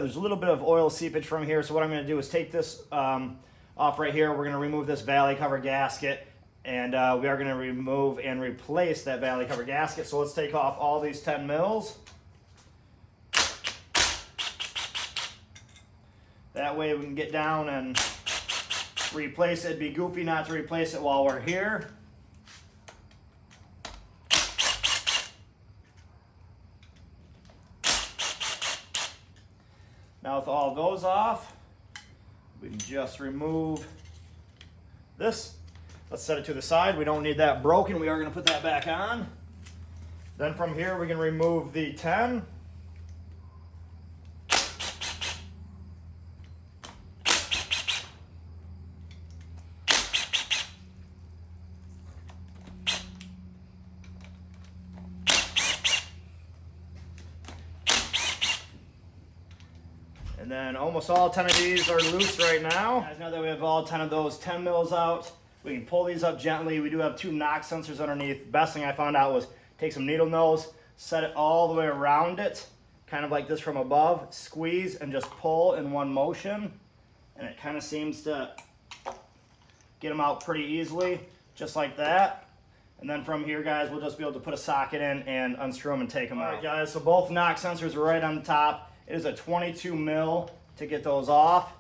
there's a little bit of oil seepage from here, so what I'm going to do is take this off right here. We're going to remove this valley cover gasket, and we are going to remove and replace that valley cover gasket. So let's take off all these 10 mils. That way we can get down and replace it. It'd be goofy not to replace it while we're here. Now with all those off, we can just remove this. Let's set it to the side. We don't need that broken. We are going to put that back on. Then from here we can remove the 10. And then almost all 10 of these are loose right now. Guys, now that we have all 10 of those 10 mils out, we can pull these up gently. We do have 2 knock sensors underneath. Best thing I found out was take some needle nose, set it all the way around it, kind of like this from above, squeeze and just pull in one motion. And it kind of seems to get them out pretty easily, just like that. And then from here, guys, we'll just be able to put a socket in and unscrew them and take them out. All right, guys, so both knock sensors are right on the top. It is a 22 mil to get those off.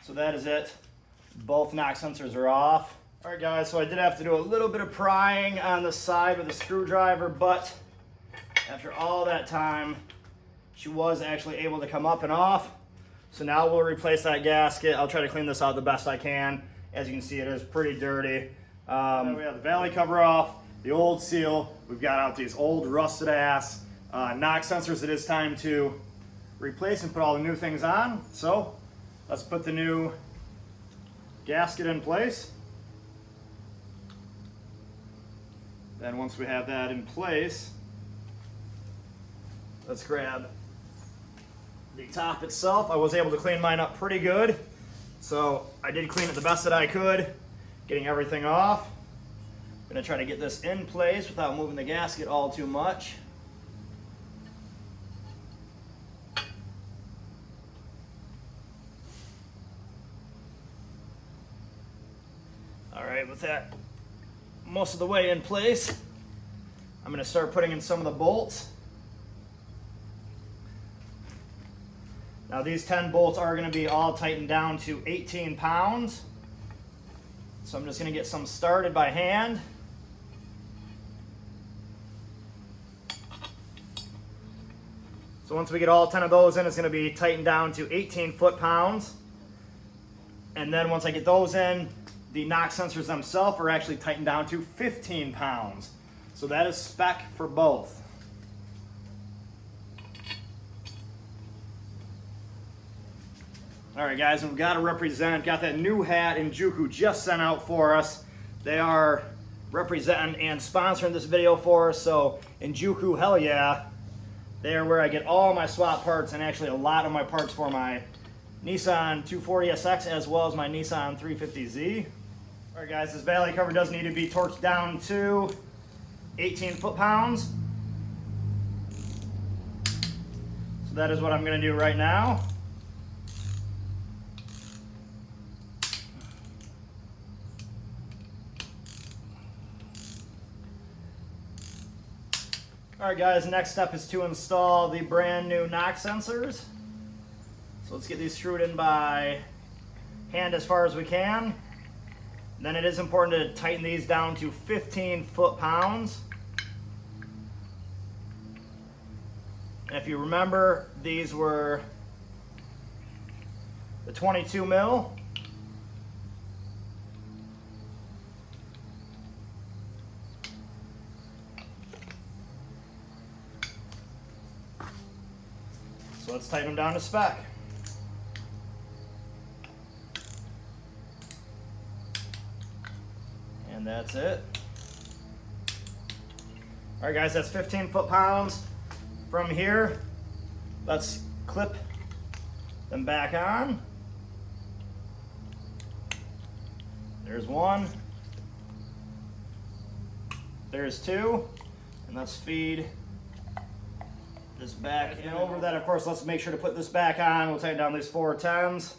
So that is it. Both knock sensors are off. All right, guys, so I did have to do a little bit of prying on the side with a screwdriver, but after all that time, she was actually able to come up and off. So now we'll replace that gasket. I'll try to clean this out the best I can. As you can see, it is pretty dirty. Then we have the valley cover off, the old seal. We've got out these old rusted ass knock sensors. It is time to replace and put all the new things on. So let's put the new gasket in place. Then once we have that in place, let's grab the top itself. I was able to clean mine up pretty good. So I did clean it the best that I could, getting everything off. I'm gonna try to get this in place without moving the gasket all too much. All right, with that most of the way in place, I'm gonna start putting in some of the bolts. Now these 10 bolts are going to be all tightened down to 18 pounds. So I'm just going to get some started by hand. So once we get all 10 of those in, it's going to be tightened down to 18 foot-pounds. And then once I get those in, the knock sensors themselves are actually tightened down to 15 pounds. So that is spec for both. All right, guys, and we've got to represent, got that new hat Juku just sent out for us. They are representing and sponsoring this video for us, so Juku, hell yeah. They are where I get all my swap parts and actually a lot of my parts for my Nissan 240SX as well as my Nissan 350Z. All right, guys, this valley cover does need to be torqued down to 18 foot-pounds. So that is what I'm going to do right now. All right, guys, next step is to install the brand new knock sensors. So let's get these screwed in by hand as far as we can. Then it is important to tighten these down to 15 foot-pounds. And if you remember, these were the 22 mil. So let's tighten them down to spec. And that's it. All right, guys, that's 15 foot-pounds. From here, let's clip them back on. There's one. There's two. And let's feed this back. And over that, of course, let's make sure to put this back on. We'll tighten down these 410s.